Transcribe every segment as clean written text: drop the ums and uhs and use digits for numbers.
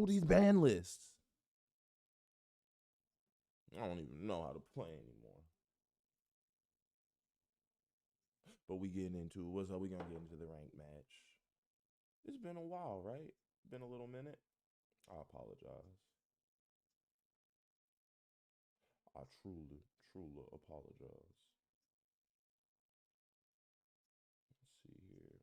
Google these ban lists. I don't even know how to play anymore. But we getting into what's up? We gonna get into the ranked match. It's been a while, right? Been a little minute. I apologize. I truly apologize. Let's see here.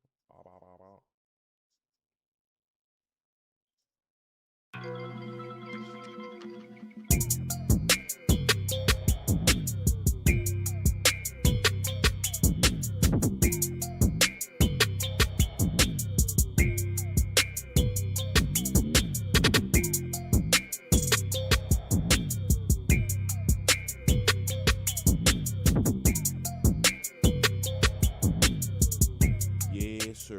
Yes, sir.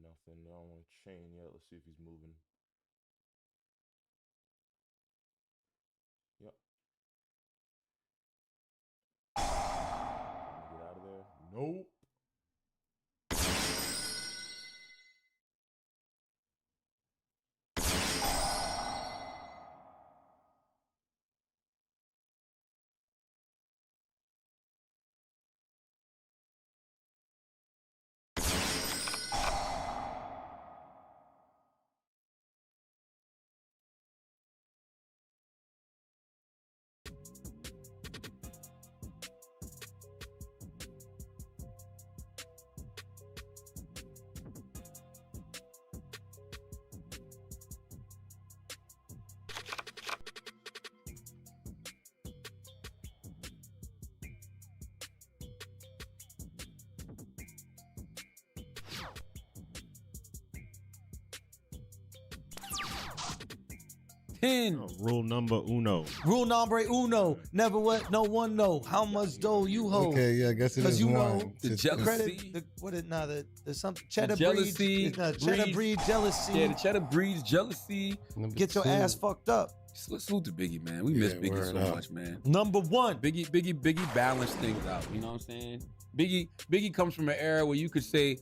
Nothing. I don't want to chain yet. Let's see if he's moving. Yep. Get out of there. Nope. Rule number uno. Rule nombre uno. Never let no one know how much dough you hold. Okay, yeah, I guess it is you one. know The It's- jealousy. There's some cheddar jealousy, breed. Cheddar breed jealousy. Yeah, the cheddar breeds jealousy. number Get your two. ass fucked up. Salute to Biggie, man. We miss Yeah, Biggie word so up. much, man. Number one. Biggie balanced things out. You know what I'm saying? Biggie comes from an era where you could say,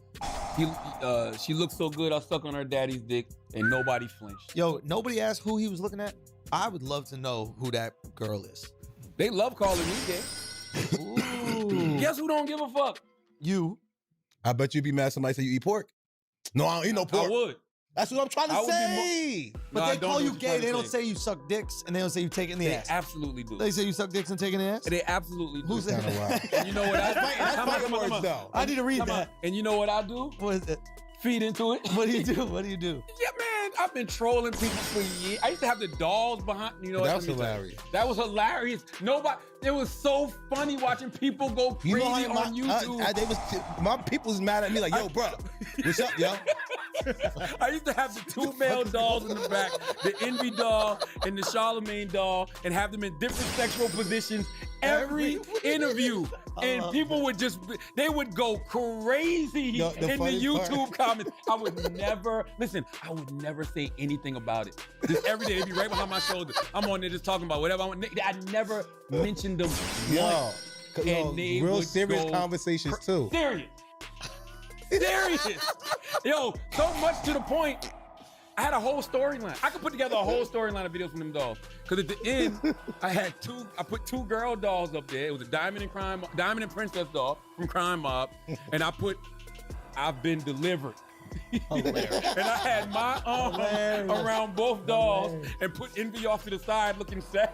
she looked so good, I suck on her daddy's dick, and nobody flinched. Yo, nobody asked who he was looking at. I would love to know who that girl is. They love calling me gay. Ooh. Guess who don't give a fuck? You. I bet you'd be mad somebody say you eat pork. No, I don't eat no pork. I would. That's what I'm trying to I would be say. No, But I they don't call know you what you're gay. trying They to don't say. say you suck dicks, and they don't say you take it in the They ass. absolutely do. They say you suck dicks and take it in the ass? They absolutely do. Who's that? Kinda wild. And you know what I do? That's Come on, fighting come on, words, come on. though. I need to read Come on. that. And you know what I do? What is it? Feed into it. What do you do? What do you do? Yeah, man, I've been trolling people for years. I used to have the dolls behind. You know what? That was Let me tell you. hilarious. That was hilarious. Nobody. It was so funny watching people go crazy on YouTube. My people was mad at me like, yo, bro, what's up, yo? I used to have the two male dolls in the back, the Envy doll and the Charlemagne doll, and have them in different sexual positions every interview. And people would they would go crazy The in the funny YouTube comments. I would never say anything about it. Just every day, they'd be right behind my shoulder. I'm on there just talking about whatever I want. I never mentioned them once. And they real would serious go conversations too. Serious. Yo, so much to the point, I had a whole storyline. I could put together a whole storyline of videos from them dolls. Because at the end, I put two girl dolls up there. It was a Diamond and Princess doll from Crime Mob. And I put, I've been delivered. And I had my arm around both dolls and put Envy off to the side looking sad.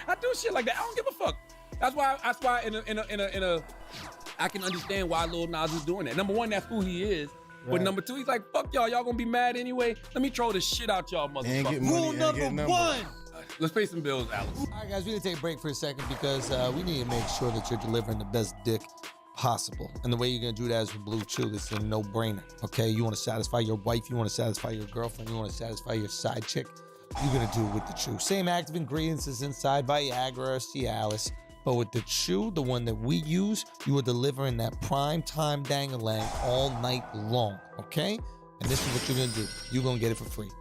I do shit like that. I don't give a fuck. That's why I can understand why Lil Nas is doing that. Number one, that's who he is. Right. But number two, he's like, fuck y'all gonna be mad anyway. Let me throw the shit out y'all motherfuckers. Rule number one. Let's pay some bills, Alice. All right, guys, we're gonna take a break for a second because we need to make sure that you're delivering the best dick possible. And the way you're gonna do that is with Blue Chew. This is a no-brainer, okay? You wanna satisfy your wife, you wanna satisfy your girlfriend, you wanna satisfy your side chick, you're gonna do it with the Chew. Same active ingredients as inside Viagra or Cialis, but with the Chew, the one that we use, you are delivering that prime time dang-a-lang all night long, okay? And this is what you're gonna do. You're gonna get it for free.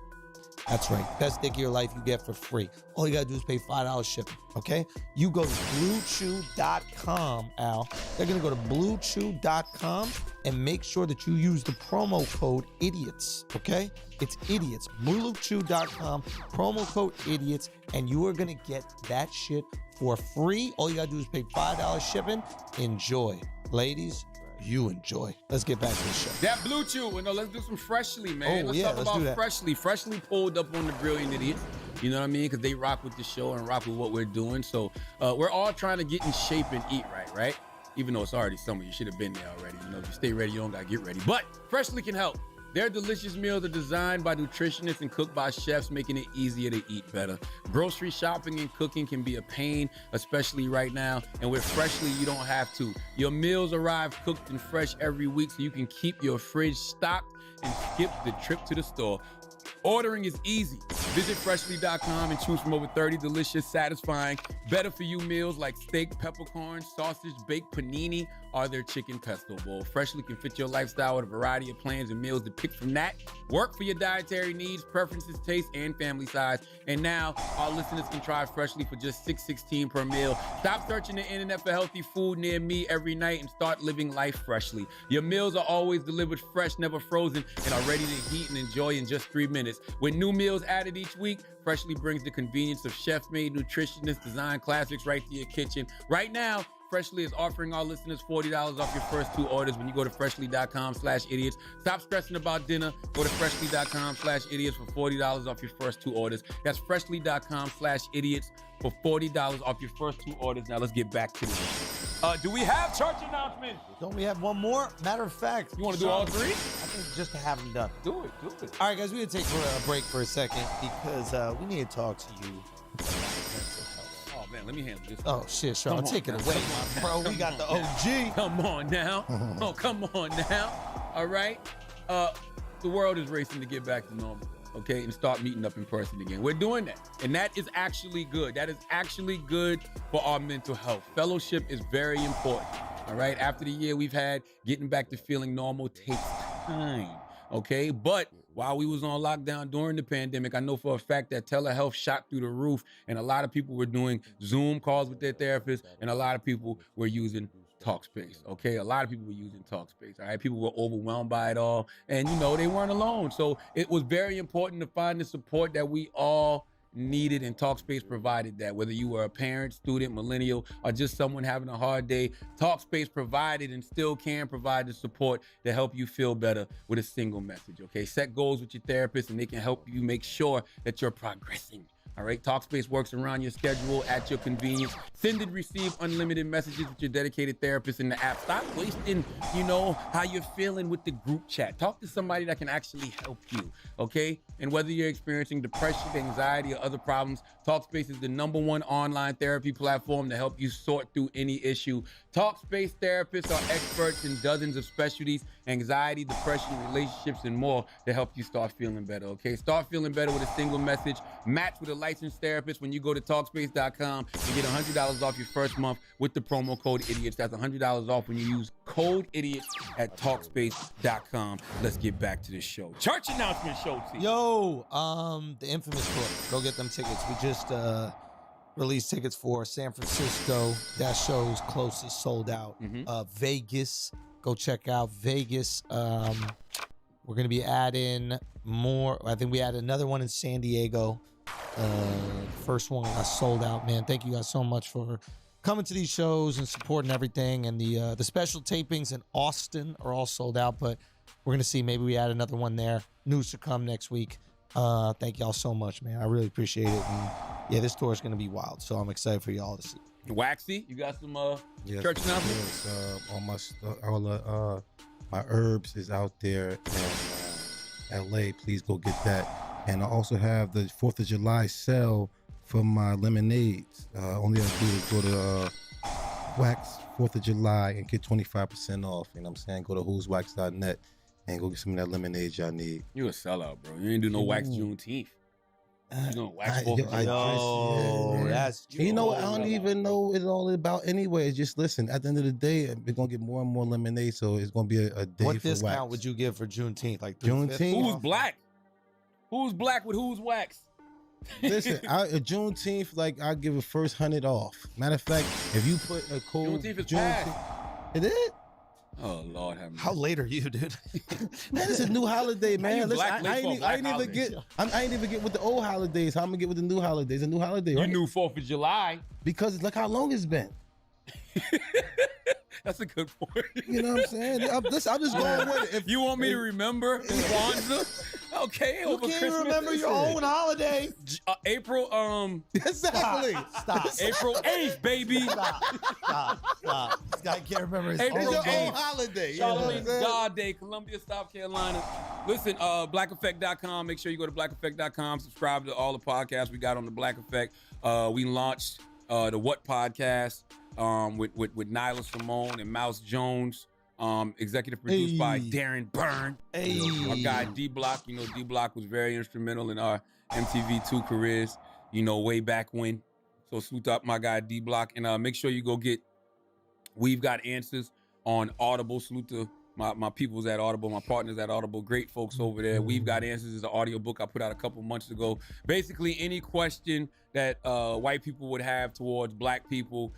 That's right. Best dick of your life you get for free. All you gotta do is pay $5 shipping, okay? You go to BlueChew.com, Al. They're gonna go to BlueChew.com and make sure that you use the promo code IDIOTS, okay? It's IDIOTS. BlueChew.com, promo code IDIOTS, and you are gonna get that shit for free. All you gotta do is pay $5 shipping. Enjoy. Ladies, you enjoy. Let's get back to the show. That Blue Chew, let's do some Freshly, man. Oh, let's yeah, talk let's about do that. Freshly. Freshly pulled up on the Brilliant Idiots. You know what I mean? Because they rock with the show and rock with what we're doing. So we're all trying to get in shape and eat right? Even though it's already summer, you should have been there already. You know, if you stay ready, you don't gotta get ready. But Freshly can help. Their delicious meals are designed by nutritionists and cooked by chefs, making it easier to eat better. Grocery shopping and cooking can be a pain, especially right now. And with Freshly, you don't have to. Your meals arrive cooked and fresh every week, so you can keep your fridge stocked and skip the trip to the store. Ordering is easy. Visit Freshly.com and choose from over 30 delicious, satisfying, better-for-you meals like steak, peppercorn, sausage, baked panini, or their chicken pesto bowl. Freshly can fit your lifestyle with a variety of plans and meals to pick from that. Work for your dietary needs, preferences, tastes, and family size. And now, our listeners can try Freshly for just $6.16 per meal. Stop searching the internet for healthy food near me every night and start living life freshly. Your meals are always delivered fresh, never frozen, and are ready to heat and enjoy in just 3 minutes. With new meals added each week, Freshly brings the convenience of chef-made, nutritionist-designed classics right to your kitchen. Right now, Freshly is offering our listeners $40 off your first 2 orders when you go to Freshly.com/idiots. Stop stressing about dinner. Go to Freshly.com/idiots for $40 off your first 2 orders. That's Freshly.com/idiots for $40 off your first 2 orders. Now let's get back to this. Do we have church announcements? Don't we have one more? Matter of fact, You want to do all 3? I think just to have them done. Do it. All right, guys, we're gonna take a break for a second because we need to talk to you about mental health. Oh man, let me handle this. Oh shit, Sean, Come on, take it man. away, Come bro. on, We got the come on OG. Come on now. Oh, come on now. All right. The world is racing to get back to normal, okay, and start meeting up in person again. We're doing that, and that is actually good. That is actually good for our mental health. Fellowship is very important, all right? After the year we've had, getting back to feeling normal takes time, okay? But while we was on lockdown during the pandemic, I know for a fact that telehealth shot through the roof, and a lot of people were doing Zoom calls with their therapists, and a lot of people were using Talkspace, okay? A lot of people were using Talkspace, all right? People were overwhelmed by it all, and, they weren't alone. So it was very important to find the support that we all needed, and Talkspace provided that. Whether you were a parent, student, millennial, or just someone having a hard day, Talkspace provided and still can provide the support to help you feel better with a single message, okay? Set goals with your therapist, and they can help you make sure that you're progressing. All right, Talkspace works around your schedule at your convenience. Send and receive unlimited messages with your dedicated therapist in the app. Stop wasting, how you're feeling with the group chat. Talk to somebody that can actually help you, okay? And whether you're experiencing depression, anxiety, or other problems, Talkspace is the #1 online therapy platform to help you sort through any issue. Talkspace therapists are experts in dozens of specialties: anxiety, depression, relationships, and more, to help you start feeling better, okay? Start feeling better with a single message. Match with a licensed therapist when you go to Talkspace.com and get $100 off your first month with the promo code IDIOTS. That's $100 off when you use code IDIOTS at Talkspace.com. Let's get back to the show. Church announcement show, T. Yo, the infamous tour. Go get them tickets. We just released tickets for San Francisco. That show's closest sold out. Vegas. Go check out Vegas. We're gonna be adding more. I think we added another one in San Diego. First one got sold out, man. Thank you guys so much for coming to these shows and supporting everything. And the special tapings in Austin are all sold out, but we're gonna see, maybe we add another one there. News to come next week. Thank y'all so much, man. I really appreciate it. And yeah, this tour is gonna be wild, so I'm excited for y'all to see. Waxy, you got some church announcements? Yes, all my herbs is out there in LA. Please go get that. And I also have the 4th of July sale for my lemonades. Only I do is go to Wax 4th of July and get 25% off. You know what I'm saying? Go to who'swax.net and go get some of that lemonade y'all need. You a sellout, bro. You ain't do no Wax Juneteenth. You gonna wax 4th of July? That's true. You know what? I don't even know what it's all about anyway. Just listen, at the end of the day, we're going to get more and more lemonade, so it's going to be a day What for discount wax. would you give for Juneteenth? Like Juneteenth? Who's black? Who's black with who's wax? Listen, Juneteenth, like, I'll give a first 100 off. Matter of fact, if you put a code... Juneteenth is passed. It is? Oh, Lord have mercy. How late are you, dude? Man, it's a new holiday, man. Listen, black late for I ain't even holidays? get with the old holidays. How I'm gonna get with the new holidays? A new holiday, right? You knew 4th of July. Because look how long it's been. That's a good point. You know what I'm saying? I'm just going with it. If you want me to remember Kwanzaa? Okay, You over can't Christmas. remember your own holiday. April, Exactly. Stop. April 8th, baby. Stop. This guy can't remember his April It's your 8th. own holiday. You know what I'm Charlemagne saying? God Day, Columbia, South Carolina. Listen, blackeffect.com. Make sure you go to blackeffect.com. Subscribe to all the podcasts we got on the Black Effect. We launched the What podcast with Nyla Simone and Mouse Jones. Executive produced by Darren Byrne. Our guy D-Block. You know, D-Block was very instrumental in our MTV2 careers, way back when. So salute up my guy D-Block. And make sure you go get We've Got Answers on Audible. Salute to my peoples at Audible, my partners at Audible. Great folks over there. We've Got Answers is an audiobook I put out a couple months ago. Basically, any question that white people would have towards black people,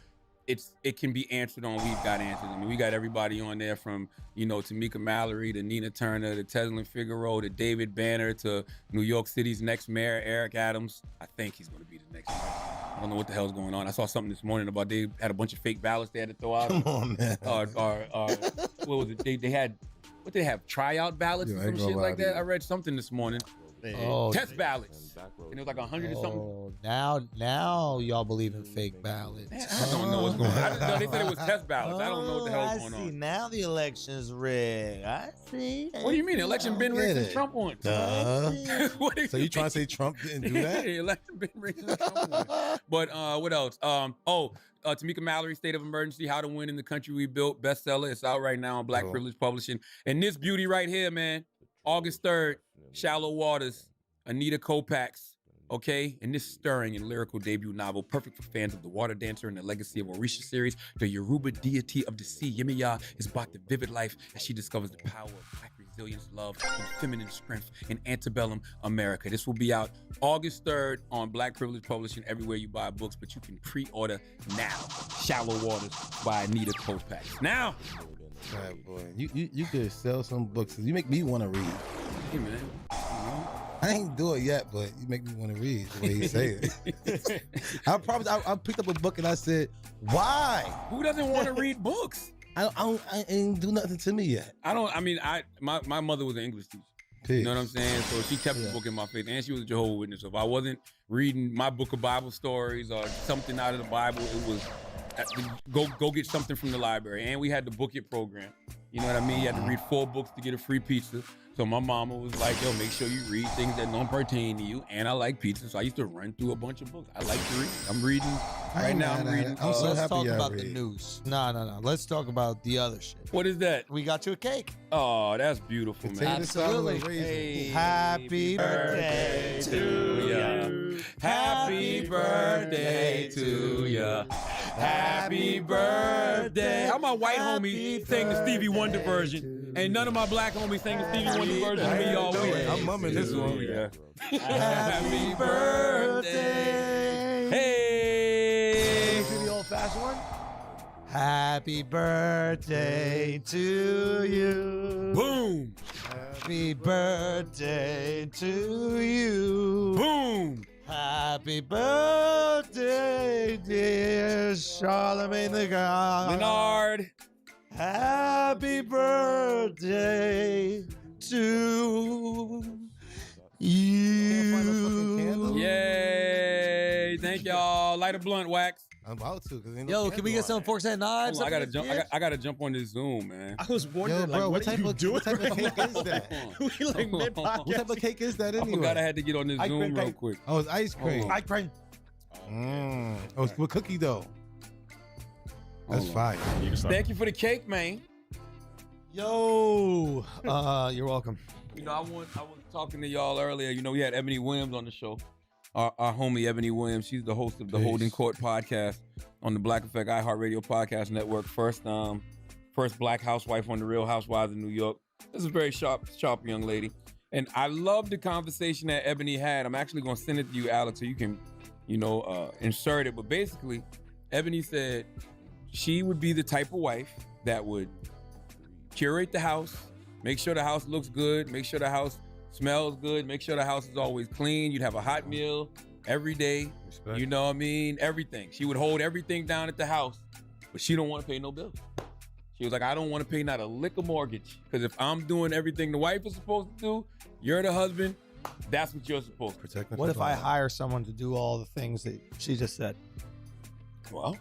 it can be answered on We've Got Answers. I mean, we got everybody on there from, Tamika Mallory to Nina Turner to Teslin Figaro to David Banner to New York City's next mayor, Eric Adams. I think he's going to be the next mayor. I don't know what the hell's going on. I saw something this morning about they had a bunch of fake ballots they had to throw out. Come on, man. What was it? They had, what they have, tryout ballots or some shit like that? I read something this morning. Test ballots. And it was like 100 or something. Oh, now y'all believe in fake ballots. I don't know what's going on. They said it was test ballots. I don't know what the hell's going on. Now the election's rigged. I see. What do you mean? The election been rigged since Trump won. What do So you trying to say Trump didn't do that? The election been rigged since Trump won. But what else? Tamika Mallory, State of Emergency, How to Win in the Country We Built, bestseller. It's out right now on Black Privilege Publishing. And this beauty right here, man, August 3rd, Shallow Waters, Anita Kopax. Okay, and this stirring and lyrical debut novel, perfect for fans of The Water Dancer and the Legacy of Orisha series, the Yoruba deity of the sea, Yemiya, is brought to vivid life as she discovers the power of black resilience, love, and feminine strength in antebellum America. This will be out August 3rd on Black Privilege Publishing, everywhere you buy books, but you can pre-order now. Shallow Waters by Anita Kopax. Now, Bad boy. You could sell some books. You make me want to read. hey man, I ain't do it yet, but you make me want to read the way you say it. I picked up a book and I said, why? Who doesn't want to read books? I ain't do nothing to me yet. My mother was an English teacher. Peace. You know what I'm saying? So she kept the book in my face, and she was a Jehovah's Witness. So if I wasn't reading my book of Bible stories or something out of the Bible, it was go get something from the library. And we had the Book It program. You know what I mean? You had to read 4 books to get a free pizza. So my mama was like, yo, make sure you read things that don't pertain to you. And I like pizza, so I used to run through a bunch of books. I like to read. I'm reading right now. I'm reading. I'm so Let's happy talk y'all about read. the news. No. Let's talk about the other shit. What is that? We got you a cake. Oh, that's beautiful, man. Potato salad with Absolutely. raisins. Hey, Happy birthday to ya. Happy birthday to ya. Happy birthday. How my white homie sang the Stevie Wonder version, and none of my black homies sang the Stevie Wonder version of me all week. I'm mumming this one. Yeah. Happy birthday. Hey. Do the old-fashioned one? Happy birthday to you. Boom. Happy birthday to you. Boom. Happy birthday, dear Charlemagne the God. Leonard. Happy birthday to you. Yay. Thank y'all. Light a blunt, Wax. I'm about to. Yo, can we get some forks and knives? Hold on, I gotta jump on this Zoom, man. I was wondering, Yo, bro, what are you doing? what type of cake is that? We like mid What type of cake is that I anyway? forgot I had to get on this Ice Zoom cream real cake. quick. Oh, it's ice cream. Hold I cream. Oh, it's with cookie dough. That's Hold fire. Thank you for the cake, man. Yo, you're welcome. You know, I was talking to y'all earlier. You know, we had Ebony Williams on the show. Our homie Ebony Williams. She's the host of the Peace. Holding Court podcast on the Black Effect iHeartRadio podcast network. First black housewife on the Real Housewives of New York. This is a very sharp young lady. And I love the conversation that Ebony had. I'm actually going to send it to you, Alex, so you can, insert it. But basically, Ebony said she would be the type of wife that would curate the house, make sure the house looks good, make sure the house smells good, make sure the house is always clean. You'd have a hot meal every day. Respect. You know what I mean? Everything. She would hold everything down at the house, but she don't want to pay no bills. She was like, I don't want to pay not a lick of mortgage, because if I'm doing everything the wife is supposed to do, you're the husband, that's what you're supposed to do. Protect What if I hire someone to do all the things that she just said? Well,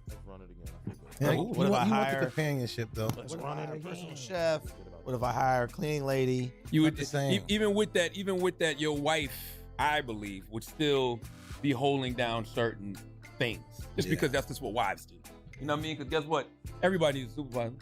Let's run it again. Yeah, What you if I want the hire- companionship though? Let's What if run I it hire a again. personal chef? What if I hire a cleaning lady? you would the same. even with that, your wife, I believe, would still be holding down certain things, just because that's just what wives do. You know what I mean? Because guess what? Everybody needs a supervisor.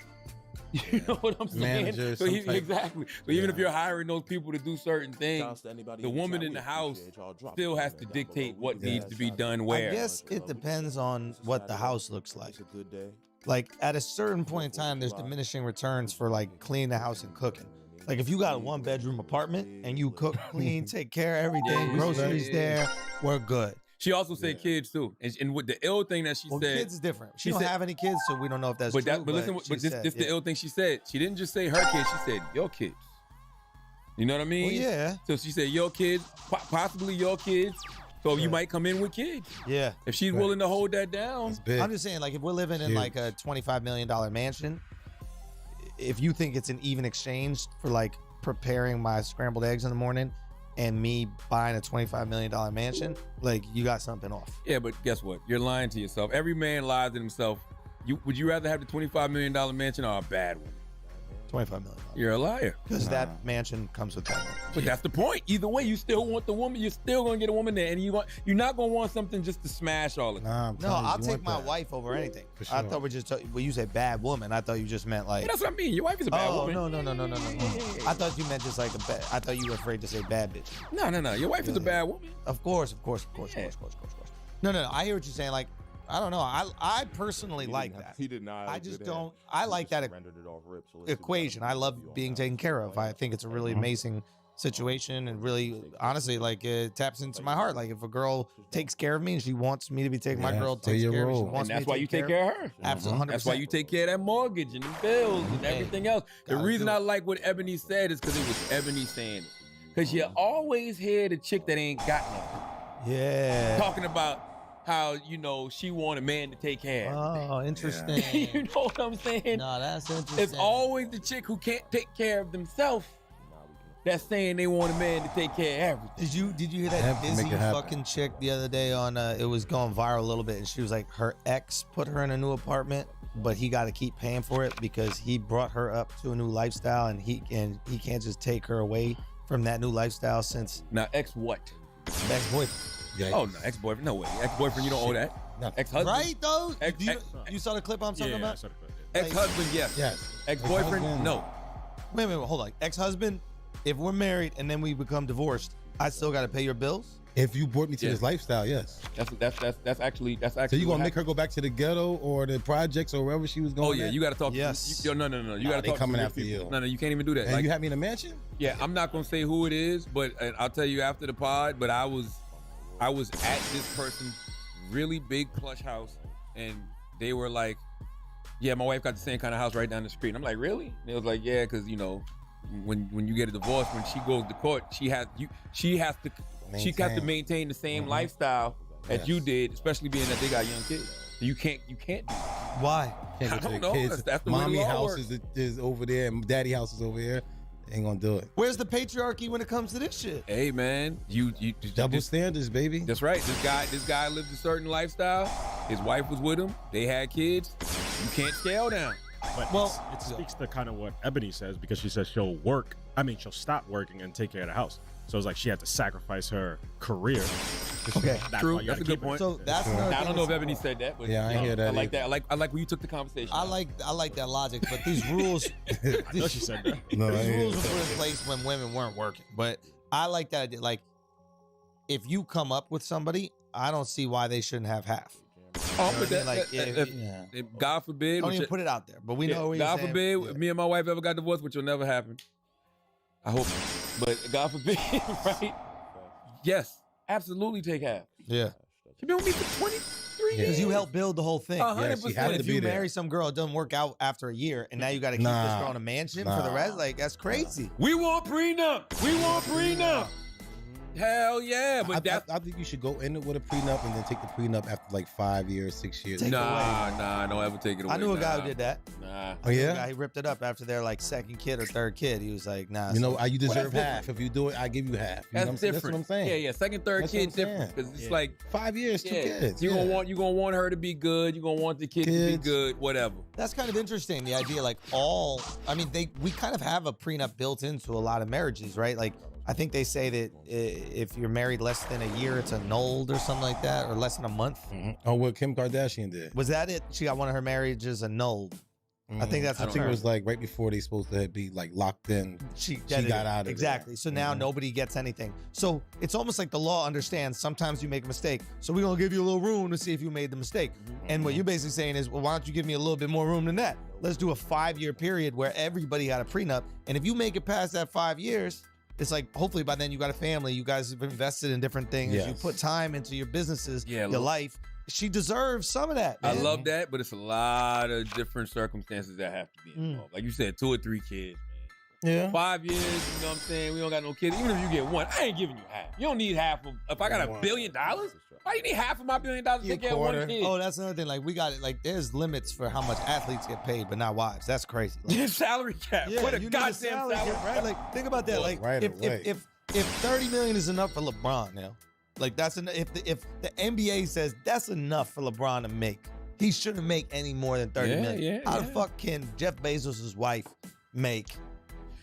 You know what I'm saying? Manager, So some he- type- exactly. So even if you're hiring those people to do certain things, Shouts to anybody the in woman chat. in the We house appreciate y'all dropping still has comment to down dictate below. what We needs got to be shout done out. where. I guess it depends on what the house looks like. It's a good day. Like at a certain point in time, there's diminishing returns for like cleaning the house and cooking. Like if you got a 1-bedroom apartment and you cook, clean, take care of everything, Yeah, groceries yeah. there, we're good. She also said kids too, and with the ill thing that she Well, said. kids is different. She she don't said- have any kids, so we don't know if that's true. But listen, she but this said, the ill thing she said. She didn't just say her kids. She said your kids. You know what I mean? Well, yeah, So she said your kids, possibly your kids. So you might come in with kids yeah. if she's Right. willing to hold that down. It's big. I'm just saying, like, if we're living in Huge. like a $25 million mansion, if you think it's an even exchange for like preparing my scrambled eggs in the morning and me buying a $25 million mansion, like you got something off. Yeah, but guess what? You're lying to yourself. Every man lies to himself. Would you rather have the $25 million mansion or a bad one? $25 million. You're a liar. Because that mansion comes with that. But that's the point. Either way, you still want the woman. You're still gonna get a woman there, and you're not gonna want something just to smash all the time. Nah, I'm No, telling you, I'll you take want my that. wife over anything. For I sure. thought we just when you say bad woman, I thought you just meant like. Yeah, that's what I mean. Your wife is a bad Oh woman. no! I thought you meant just like a bad. I thought you were afraid to say bad bitch. No. Your wife is a bad woman. Of course. No. I hear what you're saying. Like, I don't know. I personally He like didn't have- that He did not. have I a just good don't- hand. I He like just that rendered it off rip, so let's see what equation. I happens love with you on being that. taken care of. I think it's a really amazing situation, and really, honestly, like it taps into my heart. Like if a girl takes care of me and she wants me to be taken, my Yeah, girl play takes your care of me. She role. And wants me that's to why you take care of her. Absolutely, 100%. That's why you take care of that mortgage and the bills and Hey, everything else. The gotta reason do I it. like what Ebony said is because it was Ebony saying it. Because you always hear the chick that ain't got nothing. Yeah. Talking about how, you know, she want a man to take care of everything. Oh, interesting. You know what I'm saying? No, that's interesting. It's always the chick who can't take care of themselves that's saying they want a man to take care of everything. Did you hear that Have to Disney make it happen. fucking chick the other day on it was going viral a little bit, and she was like, her ex put her in a new apartment, but he got to keep paying for it because he brought her up to a new lifestyle, and he can't just take her away from that new lifestyle since Now, ex what? ex-boyfriend. Yeah. Oh, no, ex-boyfriend. No way. Ex-boyfriend, you don't owe that. Nothing. Ex-husband. Right though? Ex- you, ex- you saw the clip I'm talking about? Ex-husband, yes. Yes. Ex-boyfriend, Ex-husband. no. Wait, hold on. Ex-husband, if we're married and then we become divorced, I still got to pay your bills? If you brought me to Yeah. this lifestyle, yes. That's actually. So you gonna make her go back to the ghetto or the projects or wherever she was going? Oh yeah, at? you got to talk. Yes. No. You Nah, got to they talk. coming to after people. you. No, you can't even do that. And Like, you had me in a mansion? yeah, I'm not gonna say who it is, but I'll tell you after the pod. But I was at this person's really big plush house, and they were like, "Yeah, my wife got the same kind of house right down the street." And I'm like, "Really?" And they was like, "Yeah, because you know, when you get a divorce, when she goes to court, she has to maintain the same lifestyle as you did, especially being that they got young kids. You can't do that. Why? Can't I go to don't the know. kids. That's the way the Mommy law house works. is over there and daddy house is over here. Ain't gonna do it. Where's the patriarchy when it comes to this shit? Hey man, you Double just- standards, baby. That's right. This guy lived a certain lifestyle. His wife was with him. They had kids. You can't scale down. But Well- it speaks to kind of what Ebony says, because she says she'll stop working and take care of the house. So it's like she had to sacrifice her career. Okay. That's True. why you That's gotta a good keep her. point. So that's another Now, I thing don't know if that's- Ebony said that, but Yeah, I ain't hear that I like either. that. I like where you took the conversation. I like that logic, but these rules I know she said that. No, I these ain't rules were hear put in place when women weren't working. But I like that idea. Like, if you come up with somebody, I don't see why they shouldn't have half. Oh, You know but what I mean? that, Like, if God forbid, Don't which even it- put it out there, but we yeah, know what you're God saying. forbid, Yeah. me and my wife ever got divorced, which will never happen. I hope, but God forbid, right? Yes, absolutely take half. Yeah. She been with me for 23 years. Because you helped build the whole thing. 100%. Yeah, she had But to if be you there. marry some girl, it doesn't work out after a year, and now you got to keep this Nah. girl in a mansion for the rest. Like, that's crazy. We want prenup. We want prenup. Hell yeah, but that's I think you should go in it with a prenup and then take the prenup after like 5 years, 6 years. Take it nah, don't ever take it away. I knew a guy nah. who did that. Nah. Oh yeah. The guy, he ripped it up after their like second kid or third kid. He was like, nah. You know, so- you deserve that's half. If you do it, I give you half. You know what I'm That's saying? different. That's what I'm saying. Yeah, second, third That's what kid I'm saying. different because it's Yeah. like 5 years, 2 yeah, kids. you yeah. gonna want her to be good. You gonna want the kid to be Kids. good. Whatever. That's kind of interesting. The idea, like we kind of have a prenup built into a lot of marriages, right? Like, I think they say that if you're married less than a year, it's annulled or something like that, or less than a month. Mhm. Oh, what Kim Kardashian did. Was that it? She got one of her marriages annulled. I think that's I the think it term. was like right before they supposed to be like locked in. She got out of there. exactly. So now Mhm. nobody gets anything. So it's almost like the law understands sometimes you make a mistake. So we're gonna give you a little room to see if you made the mistake. And what you're basically saying is, well, why don't you give me a little bit more room than that? Let's do a 5-year period where everybody got a prenup. And if you make it past that 5 years, it's like hopefully by then you got a family. You guys have invested in different things. You Yes. put time into your businesses, Yeah, your look. life. She deserves some of that. I man. love that, but it's a lot of different circumstances that have to be involved. Like you said, 2 or 3 kids, man. Yeah. 5 years, you know what I'm saying? We don't got no kids. Even if you get one, I ain't giving you half. You don't need half of. If I got $1 billion, why you need half of my $1 billion to Yeah, take care of one quarter. kid? Oh, that's another thing. Like we got it. Like there's limits for how much athletes get paid, but not wives. That's crazy. Like, Salary cap. What a you need goddamn salary salary cap, right? Like think about that. Like Right if away. if 30 million is enough for LeBron now, like that's if the NBA says that's enough for LeBron to make, he shouldn't make any more than 30 Yeah, million. yeah, How the yeah. fuck can Jeff Bezos' wife make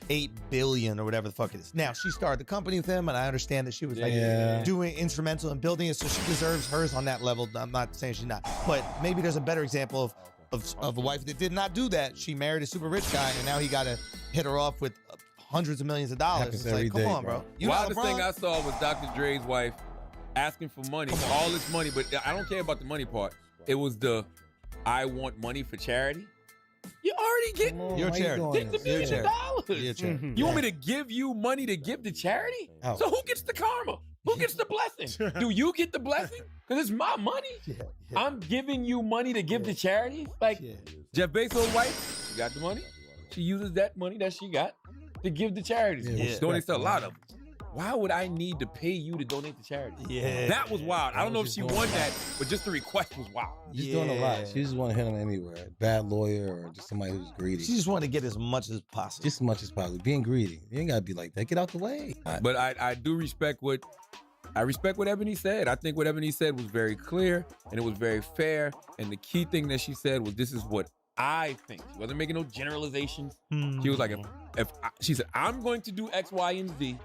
8 billion or whatever the fuck it is? Now she started the company with him, and I understand that she was like Yeah. doing instrumental in building it, so she deserves hers on that level. I'm not saying she's not, but maybe there's a better example of a wife that did not do that. She married a super rich guy, and now he got to hit her off with hundreds of millions of dollars. Happens It's like, every come day, on, bro. bro. You not Wildest thing LeBron? I saw was Dr. Dre's wife asking for money, all this money, but I don't care about the money part. It was the I want money for charity. You already get You're a charity. get the $1 You're a million charity. dollars. You're a charity. You want me to give you money to give to charity? Oh. So who gets the karma? Who gets the blessing? Do you get the blessing? Because it's my money. Yeah. I'm giving you money to give to charity. Like Yeah. Jeff Bezos' wife, she got the money. She uses that money that she got to give to charities. Yeah, She's doing this to a lot of them. why would I need to pay you to donate to charity? Yeah. That was wild. I don't know if she doing won a that, lot. but just the request was wild. She's doing a lot. She just want to hit on anywhere. Bad lawyer or just somebody who's greedy. She just wanted to get as much as possible. Just as much as possible. Being greedy. You ain't gotta be like that. Get out the way. But I do respect what Ebony said. I think what Ebony said was very clear and it was very fair. And the key thing that she said was, this is what I think. She wasn't making no generalizations. She was like, she said, I'm going to do X, Y, and Z,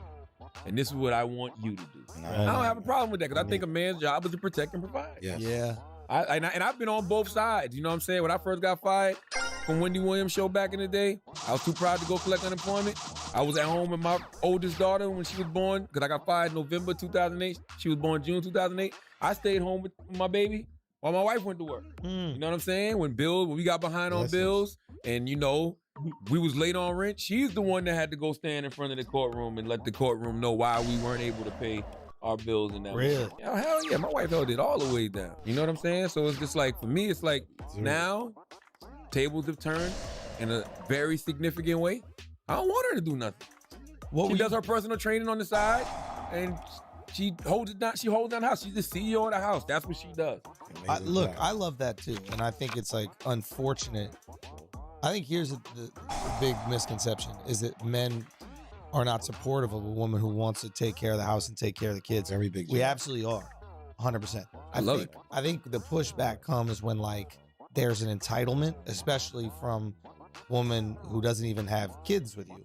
and this is what I want you to do. I don't have a problem with that because I think a man's job is to protect and provide. Yes. Yeah. And I've been on both sides. You know what I'm saying? When I first got fired from Wendy Williams' show back in the day, I was too proud to go collect unemployment. I was at home with my oldest daughter when she was born because I got fired November 2008. She was born June 2008. I stayed home with my baby while my wife went to work. You know what I'm saying? When we got behind on bills and, you know, we was late on rent, she's the one that had to go stand in front of the courtroom and let the courtroom know why we weren't able to pay our bills and that. Really? Yeah, hell yeah, my wife held it all the way down. You know what I'm saying? So it's just like, for me, it's like now tables have turned in a very significant way. I don't want her to do nothing. She does her personal training on the side and she holds it down. She holds down the house. She's the CEO of the house. That's what she does. Look, I love that too. And I think it's like unfortunate. I think here's the big misconception is that men are not supportive of a woman who wants to take care of the house and take care of the kids. Very big. We absolutely are. 100%. I love it. I think the pushback comes when like there's an entitlement, especially from a woman who doesn't even have kids with you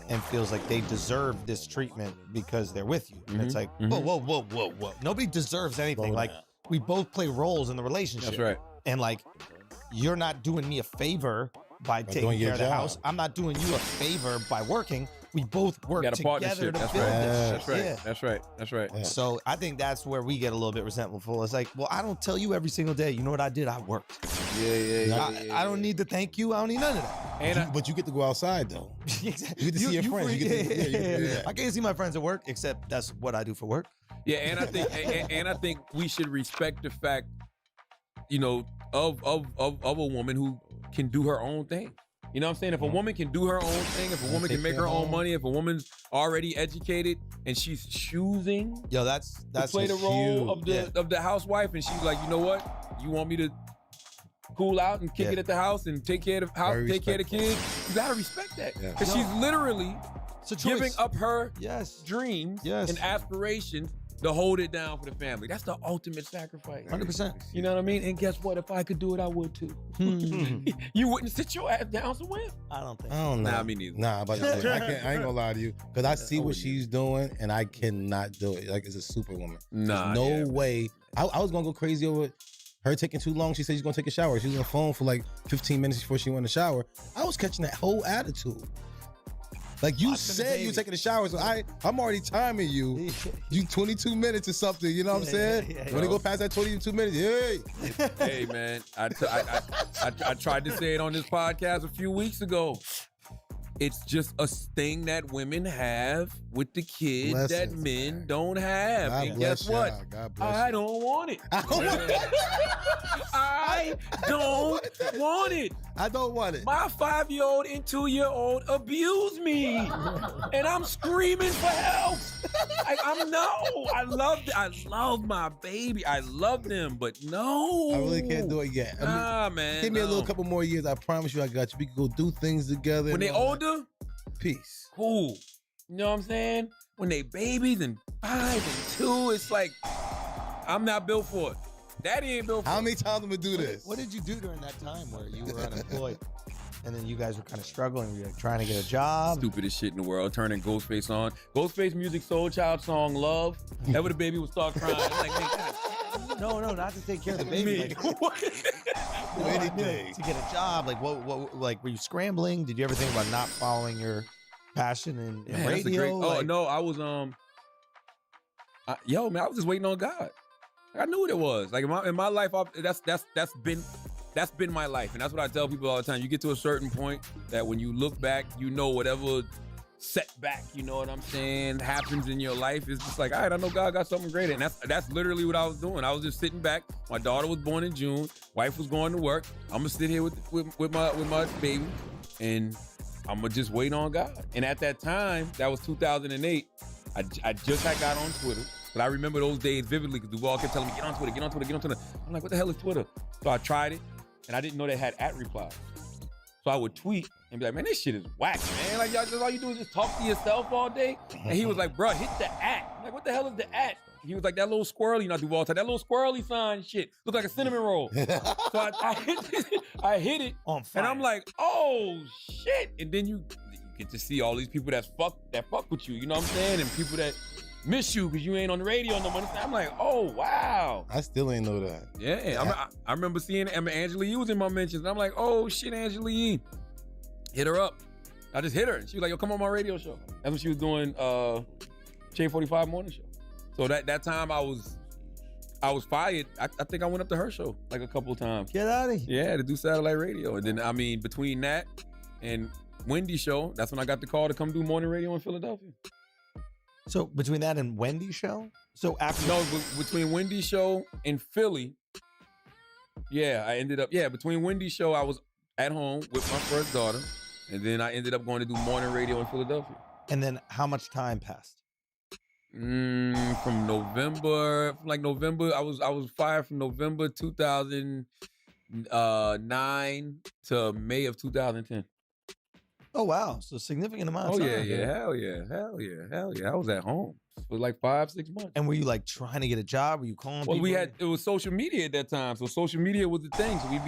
and feels like they deserve this treatment because they're with you. And it's like, whoa. Nobody deserves anything. Like we both play roles in the relationship. That's right. And like, you're not doing me a favor by taking care of the house. I'm not doing you a favor by working. We both work Got a together partnership. to That's build right. this. That's right. Yeah. That's right. That's right. Yeah. So I think that's where we get a little bit resentful. It's like, well, I don't tell you every single day. You know what I did? I worked. I don't need to thank you. I don't need none of that. And But you get to go outside though. Exactly. You get to see your friends. You get to, yeah. I can't see my friends at work, except that's what I do for work. yeah, and I think and I think we should respect the fact, you know, of a woman who can do her own thing. You know what I'm saying? If a woman can do her own thing, if a woman can make her own money, if a woman's already educated and she's choosing Yo, that's to play the role huge. of the housewife, and she's like, you know what? You want me to cool out and kick it at the house and take care of the house, Very take care of the respectful. kids? You gotta respect that. Yeah. Because she's literally It's a choice. giving up her Yes. dreams Yes. and aspirations to hold it down for the family. That's the ultimate sacrifice. 100%. You know what I mean? And guess what? If I could do it, I would too. You wouldn't sit your ass down somewhere. I don't think. I don't know. Nah, me neither. Nah, but I ain't gonna lie to you, because I see what she's doing, and I cannot do it. Like, it's a superwoman. Nah, There's no way. I was gonna go crazy over her taking too long. She said she's gonna take a shower. She was on the phone for like 15 minutes before she went to shower. I was catching that whole attitude. Like, you said you were taking a shower, so I'm already timing you. You 22 minutes or something, you know what I'm saying? When they go past that 22 minutes, hey. Hey, man, I tried to say it on this podcast a few weeks ago. It's just a thing that women have with the kids that Blessings, men man. don't have. God And bless guess what? y'all. God bless I you. don't want it. I don't want it. I don't want it. I don't want it. My 5-year-old and 2-year-old abuse me, and I'm screaming for help. I love my baby. I love them, but no. I really can't do it yet. Nah, man. Give me a no. little couple more years. I promise you I got you. We can go do things together. When they and all that. older, Peace. cool. You know what I'm saying? When they babies and 5 and 2, it's like, I'm not built for it. Daddy ain't built for How it. many times am I do this? What did you do during that time where you were unemployed and then you guys were kind of struggling? You were trying to get a job. Stupidest shit in the world. Turning Ghostface on. Ghostface music, Soul Child song, Love. That would the baby would start crying. I'm like, man, God, No, not to take care of the baby. Like, Anything. to get a job. Like, what? Like, were you scrambling? Did you ever think about not following your passion in Man, that's a radio? great. Like, No, I was man, I was just waiting on God. I knew what it was. Like in my life, that's been my life, and that's what I tell people all the time. You get to a certain point that when you look back, you know whatever setback, you know what I'm saying, happens in your life, is just like, all right, I know God got something greater, and that's literally what I was doing. I was just sitting back. My daughter was born in June. Wife was going to work. I'm gonna sit here with my baby, and I'm gonna just wait on God. And at that time, that was 2008. I just had got on Twitter, but I remember those days vividly because Duval kept telling me, get on Twitter, get on Twitter, get on Twitter. I'm like, what the hell is Twitter? So I tried it, and I didn't know they had @replies. So I would tweet and be like, man, this shit is whack, man. Like, y'all, all you do is just talk to yourself all day. And he was like, bro, hit the @. I'm like, what the hell is the @? He was like, that little squirrely, Duval said, that little squirrely sign shit. Look like a cinnamon roll. So I hit it, On fire. and I'm like, oh, shit. And then you get to see all these people that fuck with you, you know what I'm saying? And people that miss you because you ain't on the radio no more. I'm like, oh, wow. I still ain't know that. Yeah, I remember seeing Angela Yee was in my mentions, and I'm like, oh shit, Angela Yee. Hit her up. I just hit her, and she was like, yo, come on my radio show. That's when she was doing Shade 45 morning show. So that time I was fired. I think I went up to her show like a couple of times. Get out of here. Yeah, to do satellite radio. And then, I mean, between that and Wendy's show, that's when I got the call to come do morning radio in Philadelphia. So between that and Wendy's show? So after Between Wendy's show and Philly, I ended up, between Wendy's show, I was at home with my first daughter, and then I ended up going to do morning radio in Philadelphia. And then how much time passed? From November, I was fired from November 2009 to May of 2010. Oh, wow. So a significant amount of time. Hell yeah. I was at home for like 5-6 months. And were you like trying to get a job? Were you calling people? It was social media at that time. So social media was the thing. So we'd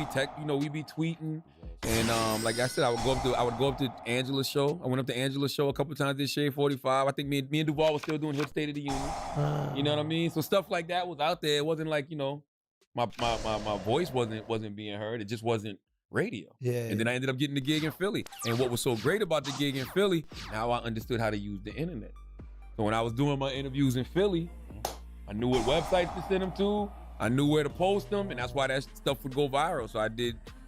be tweeting. And like I said, I would go up to Angela's show. I went up to Angela's show a couple of times, did Shade 45. I think me and Duval was still doing his State of the Union. You know what I mean? So stuff like that was out there. It wasn't like, my voice wasn't being heard. It just wasn't radio. Yeah. And then I ended up getting the gig in Philly. And what was so great about the gig in Philly, now I understood how to use the internet. So when I was doing my interviews in Philly, I knew what websites to send them to. I knew where to post them, and that's why that stuff would go viral. So I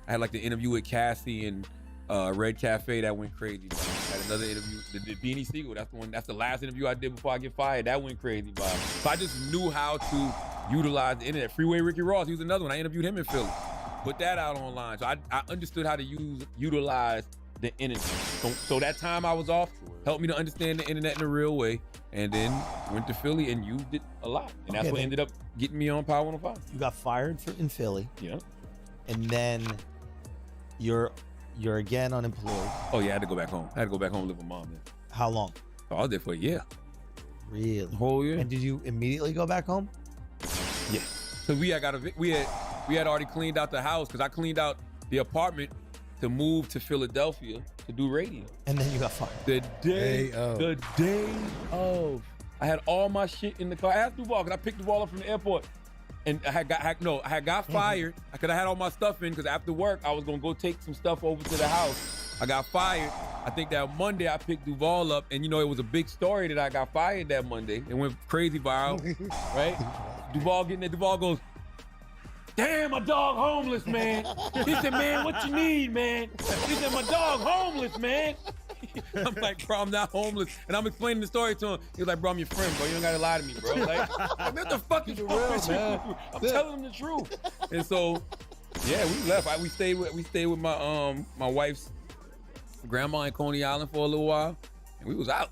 had like the interview with Cassie and Red Cafe that went crazy. I had another interview, the Beanie Siegel. That's the last interview I did before I get fired. That went crazy. So I just knew how to utilize the internet. Freeway Ricky Ross, he was another one. I interviewed him in Philly. Put that out online. So I understood how to utilize the internet. So that time I was off helped me to understand the internet in a real way. And then went to Philly and used it a lot. And that's what ended up getting me on Power 105. You got fired in Philly. Yeah. And then you're again unemployed. Oh yeah, I had to go back home. I had to go back home and live with mom then. How long? So I was there for a year. Really? The whole year. And did you immediately go back home? Yeah. Cause we had already cleaned out the house because I cleaned out the apartment to move to Philadelphia to do radio. And then you got fired. The day of. I had all my shit in the car. I asked Duval because I picked Duval up from the airport. And I had got fired because I had all my stuff in because after work, I was going to go take some stuff over to the house. I got fired. I think that Monday I picked Duval up and it was a big story that I got fired that Monday. It went crazy viral, right? Duval getting there. Duval goes, damn, my dog homeless, man. He said, man, what you need, man? He said, my dog homeless, man. I'm like, bro, I'm not homeless. And I'm explaining the story to him. He was like, bro, I'm your friend, bro. You don't gotta lie to me, bro. Like, what the fuck is wrong with you? I'm telling him the truth. And so, yeah, we left. We stayed with my my wife's grandma in Coney Island for a little while. And we was out.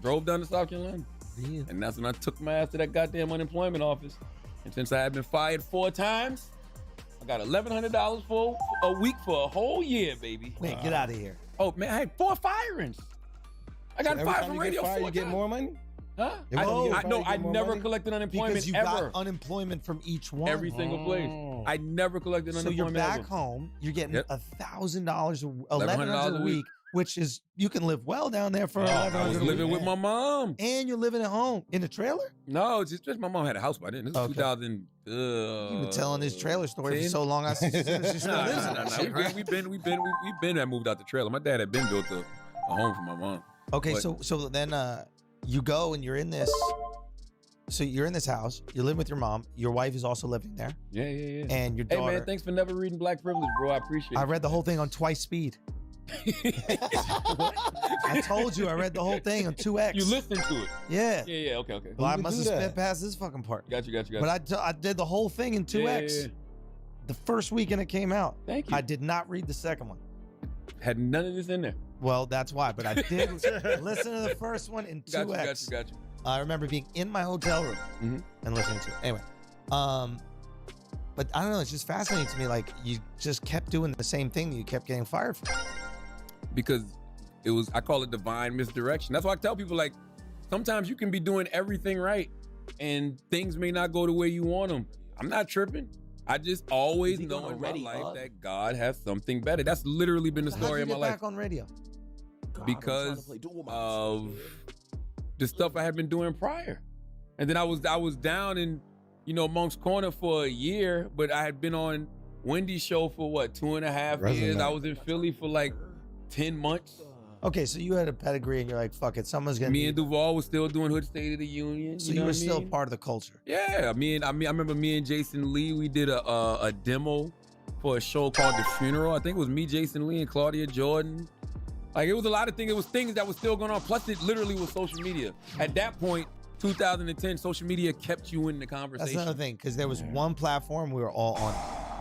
Drove down to South Carolina. Yeah. And that's when I took my ass to that goddamn unemployment office. And since I had been fired 4 times, I got $1,100 for a week for a whole year, baby. Wait, get out of here. Oh, man, I had 4 firings. I got fired from radio 4 times. You get more money? Huh? I never collected unemployment because you ever. got unemployment from each one. Every single place. I never collected unemployment. So you're back ever. home. You're getting $1,000, $1,100 $1,100 a week, which is you can live well down there for $1,100 I was living with my mom. And you're living at home in a trailer? No, it's just my mom had a house by then. This was 2000. You've been telling this trailer story for so long. I see. No. We've been and moved out the trailer. My dad had been built a home for my mom. Okay, so then you go and you're in this. So you're in this house. You live with your mom. Your wife is also living there. Yeah. And your daughter. Hey man, thanks for never reading Black Privilege, bro. I appreciate it. I read the whole thing on twice speed. I told you I read the whole thing on 2x. You listened to it? Yeah. Yeah. Okay. Well, I must have sped past this fucking part. Got you. But I did the whole thing in 2x. Yeah. The first weekend it came out. Thank you. I did not read the second one. Had none of this in there. Well, that's why. But I did listen to the first one in 2x. Got you. I remember being in my hotel room and listening to it. Anyway, but I don't know. It's just fascinating to me. Like you just kept doing the same thing that you kept getting fired for. Because it was, I call it divine misdirection. That's why I tell people, like, sometimes you can be doing everything right and things may not go the way you want them. I'm not tripping. I just always know in my life that God has something better. That's literally been the story of my life. Back on radio because of the stuff I had been doing prior. And then I was down in, Monk's Corner for a year, but I had been on Wendy's show for what, 2.5 years. I was in Philly for like 10 months. Okay, so you had a pedigree and you're like, fuck it, someone's gonna. Me and Duval was still doing Hood State of the Union. So you were still part of the culture. Yeah, I remember me and Jason Lee, we did a demo for a show called The Funeral. I think it was me, Jason Lee, and Claudia Jordan. Like, it was a lot of things. It was things that were still going on. Plus, it literally was social media. At that point, 2010, social media kept you in the conversation. That's another thing, because there was one platform we were all on.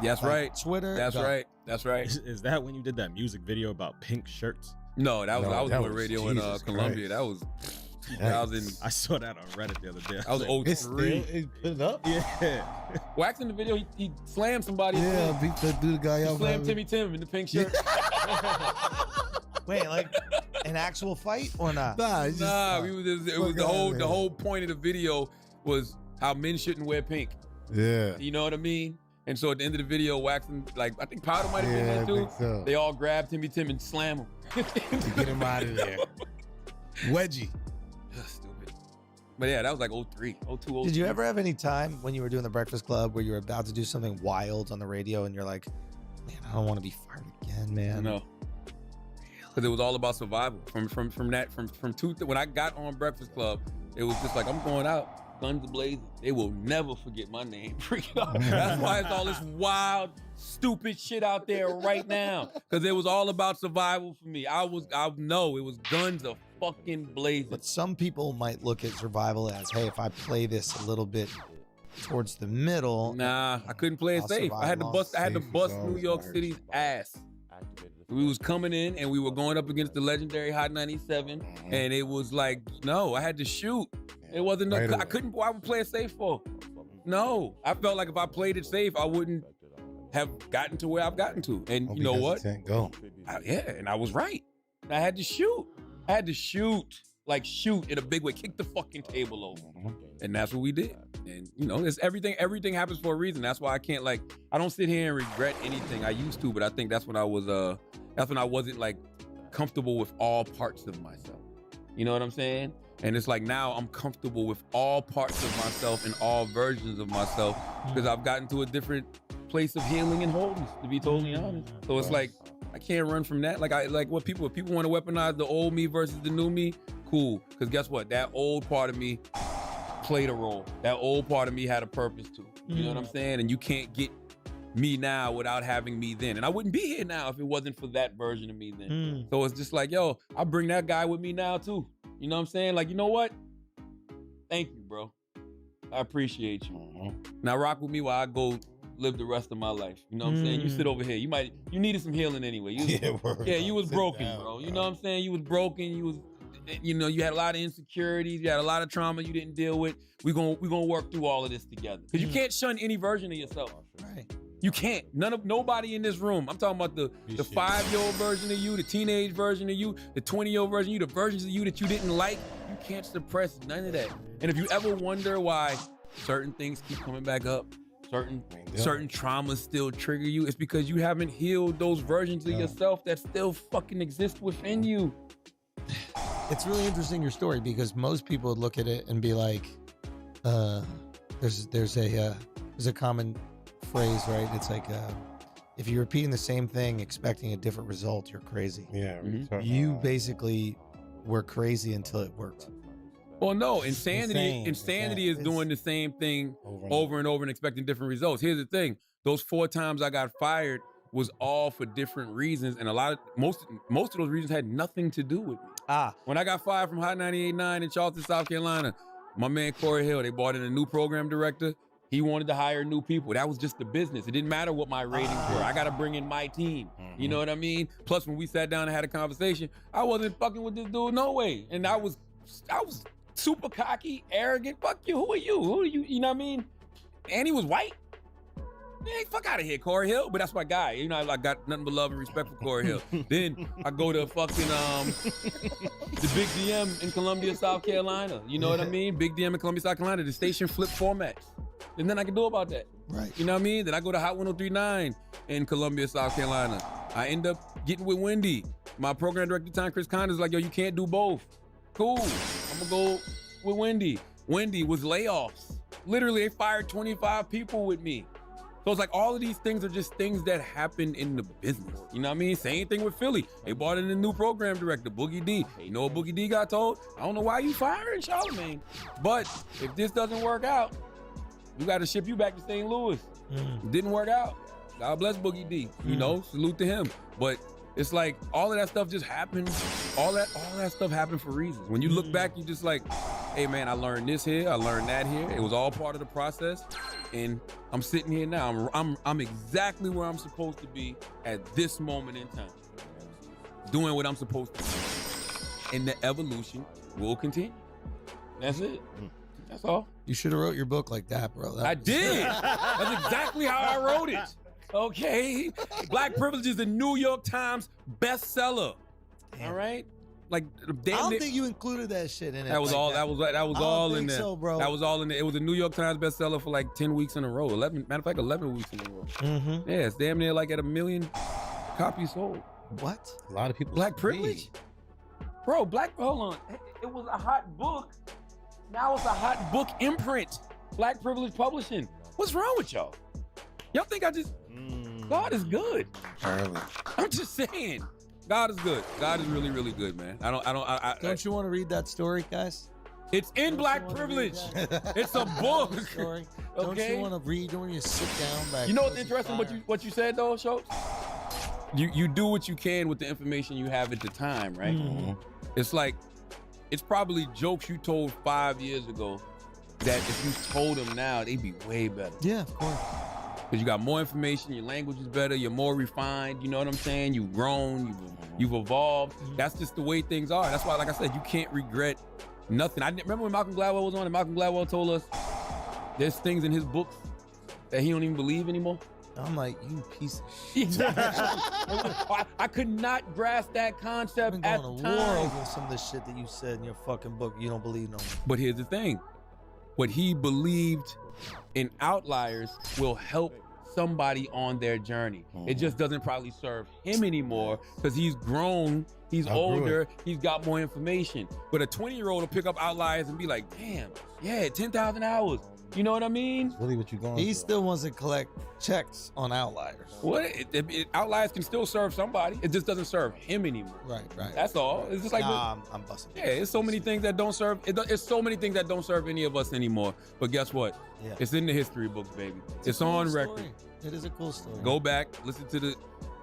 That's right. Twitter. That's right. That's right. Is that when you did that music video about pink shirts? No, I was doing radio in Columbia. That was 2000. I saw that on Reddit the other day. I was 03. It put it up? Yeah. Wax in the video, he slammed somebody. Yeah, beat the guy out. He slammed Timmy Tim in the pink shirt. Wait, like an actual fight or not? Nah, it was the whole point of the video was how men shouldn't wear pink. Yeah. You know what I mean? And so at the end of the video, Waxing, like, I think Powder might have been there too. I think so. They all grabbed Timmy Tim and slam him. To get him out of there. Wedgie. Stupid. But yeah, that was like 03, 02, 03. Did you ever have any time when you were doing the Breakfast Club where you were about to do something wild on the radio and you're like, man, I don't want to be fired again, man? No. Because it was all about survival. From when I got on Breakfast Club, it was just like, I'm going out. Guns blazing. They will never forget my name. That's why it's all this wild, stupid shit out there right now. Because it was all about survival for me. I know it was guns a fucking blazing. But some people might look at survival as, hey, if I play this a little bit towards the middle. Nah, I couldn't play it safe. I had to bust New York City's ass. We was coming in and we were going up against the legendary Hot 97, and it was like, no, I had to shoot. It wasn't. I couldn't. Why would play it safe for? No, I felt like if I played it safe, I wouldn't have gotten to where I've gotten to. And you know what? Go. And I was right. I had to shoot. I had to shoot in a big way, kick the fucking table over, and that's what we did. And it's everything. Everything happens for a reason. That's why I can't I don't sit here and regret anything. I used to, but I think that's when I was. That's when I wasn't comfortable with all parts of myself. You know what I'm saying? And it's like now I'm comfortable with all parts of myself and all versions of myself because I've gotten to a different place of healing and wholeness, to be totally honest. So it's like I can't run from that. If people want to weaponize the old me versus the new me, cool. Because guess what? That old part of me played a role. That old part of me had a purpose too. You know what I'm saying? And you can't get me now without having me then. And I wouldn't be here now if it wasn't for that version of me then. So it's just like, yo, I'll bring that guy with me now too. You know what I'm saying? Like, you know what? Thank you, bro. I appreciate you. Now rock with me while I go live the rest of my life. You know what I'm saying? You sit over here. You needed some healing anyway. You was broken, bro. You know what I'm saying? You was broken. You had a lot of insecurities. You had a lot of trauma you didn't deal with. We're gonna work through all of this together. Because you can't shun any version of yourself. Right. You can't. Nobody in this room. I'm talking about the 5-year-old version of you, the teenage version of you, the 20-year-old version of you, the versions of you that you didn't like. You can't suppress none of that. And if you ever wonder why certain things keep coming back up, certain traumas still trigger you, it's because you haven't healed those versions of yourself that still fucking exist within you. It's really interesting, your story, because most people would look at it and be like, there's a common phrase, right? It's like, if you're repeating the same thing expecting a different result, you're crazy. Yeah. You basically were crazy until it worked. Well, no, insanity is doing the same thing over and over and expecting different results. Here's the thing. Those 4 times I got fired was all for different reasons, and most of those reasons had nothing to do with me. When I got fired from Hot 98.9 in Charleston, South Carolina, my man Corey Hill, they brought in a new program director. He wanted to hire new people. That was just the business. It didn't matter what my ratings were. I got to bring in my team. You know what I mean? Plus, when we sat down and had a conversation, I wasn't fucking with this dude no way. And I was super cocky, arrogant. Fuck you. Who are you? Who are you? You know what I mean? And he was white. Man, fuck out of here, Corey Hill. But that's my guy. You know, I got nothing but love and respect for Corey Hill. Then I go to fucking the Big DM in Columbia, South Carolina. You know what I mean? Big DM in Columbia, South Carolina. The station flip formats. And then I can do about that. Right. You know what I mean? Then I go to Hot 103.9 in Columbia, South Carolina. I end up getting with Wendy. My program director at the time, Chris Conn, is like, yo, you can't do both. Cool. I'm going to go with Wendy. Wendy was layoffs. Literally, they fired 25 people with me. So it's like all of these things are just things that happen in the business. You know what I mean? Same thing with Philly. They brought in a new program director, Boogie D. You know what Boogie D got told? I don't know why you firing Charlamagne. But if this doesn't work out, you got to ship you back to St. Louis. It didn't work out. God bless Boogie D. You know, salute to him. But it's like all of that stuff just happened. All that stuff happened for reasons. When you look back, you just like, hey man, I learned this here, I learned that here. It was all part of the process, and I'm sitting here now. I'm exactly where I'm supposed to be at this moment in time, doing what I'm supposed to do, and the evolution will continue. That's it. That's all. You should have wrote your book like that, bro. I did. That's exactly how I wrote it. Okay, Black Privilege is the New York Times bestseller. All right, like I don't think you included that shit in it. That was like all. That. That was all in there. So, bro. That was all in there. It was a New York Times bestseller for like 10 weeks in a row. 11, matter of fact, 11 weeks in a row. Mm-hmm. Yeah, it's damn near like at 1 million copies sold. What? A lot of people. Black Privilege, bro. Hold on. It was a hot book. Now it's a hot book imprint. Black Privilege Publishing. What's wrong with y'all? Y'all think I just? God is good. I'm just saying. God is good. God is really, really good, man. Don't you want to read that story, guys? It's in Black Privilege. It's a book. Story. Okay? Don't you want to read? Don't you sit down back? You know what's interesting? What you said though, Schultz? You do what you can with the information you have at the time, right? Mm-hmm. It's like, it's probably jokes you told 5 years ago that if you told them now, they'd be way better. Yeah, of course. Because you got more information, your language is better, you're more refined, you know what I'm saying? You've grown, you've evolved. That's just the way things are. That's why, like I said, you can't regret nothing. I remember when Malcolm Gladwell was on, and Malcolm Gladwell told us there's things in his books that he don't even believe anymore. I'm like, you piece of shit. I could not grasp that concept at the war time. over some of the shit that you said in your fucking book. You don't believe no more. But here's the thing. What he believed in outliers will help somebody on their journey. It just doesn't probably serve him anymore because he's grown, he's older, he's got more information. But a 20-year-old will pick up outliers and be like, damn, yeah, 10,000 hours. You know what I mean? Really, what you going? He still wants to collect checks on outliers. What? Outliers can still serve somebody. It just doesn't serve him anymore. Right. That's all. It's just like I'm busting. yeah, it's so many things that don't serve. It's so many things that don't serve any of us anymore. But guess what? Yeah. It's in the history books, baby. It's a cool on story. record. It is a cool story. Go back, listen to the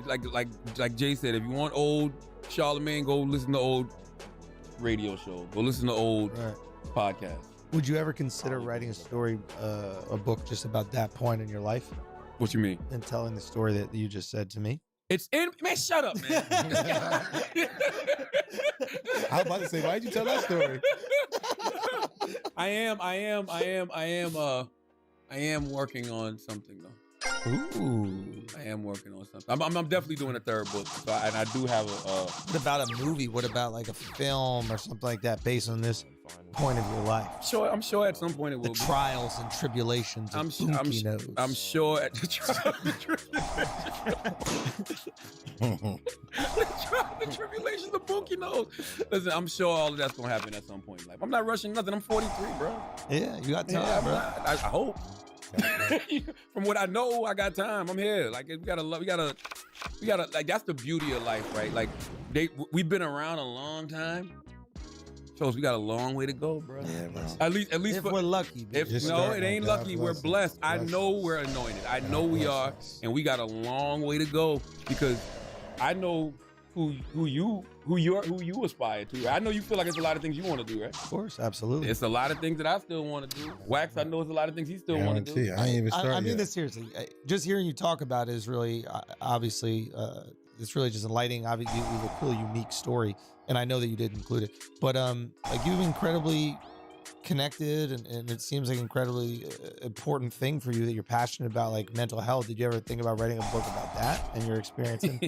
like Jay said. If you want old Charlamagne, go listen to old radio show. Go listen to old podcasts. Would you ever consider writing a story, a book just about that point in your life What you mean? and telling the story that you just said to me? It's in. Man, shut up, man. I was about to say, why'd you tell that story? I am working on something though. Ooh. I am working on something. I'm definitely doing a third book. So I do have a. What about a movie? What about like a film or something like that based on this point of your life? I'm sure at some point it The will be. trials and tribulations of I'm sure at the trials and tribulations of Bookie knows. Listen, I'm sure all of that's gonna happen at some point in life. I'm not rushing nothing. I'm 43, bro. Yeah, you got time, Yeah, bro. I hope. From what I know, I got time. I'm here. Like we gotta like that's the beauty of life, right? Like we've been around a long time. Shows we got a long way to go, bro. Yeah, bro. At least If we're lucky, If baby. no, it ain't lucky. We're blessed. I know we're anointed. I know we are, and we got a long way to go because I know who you aspire to. I know you feel like it's a lot of things you want to do, right? Of course, absolutely. It's a lot of things that I still want to do. Wax, I know it's a lot of things he still want to do. I ain't even started I mean yet. this seriously. Just hearing you talk about it is really, obviously, it's really just enlightening. Obviously, you have a cool, unique story, and I know that you did include it. But like, you have incredibly connected, and it seems like an incredibly important thing for you that you're passionate about, like mental health. Did you ever think about writing a book about that and your experience in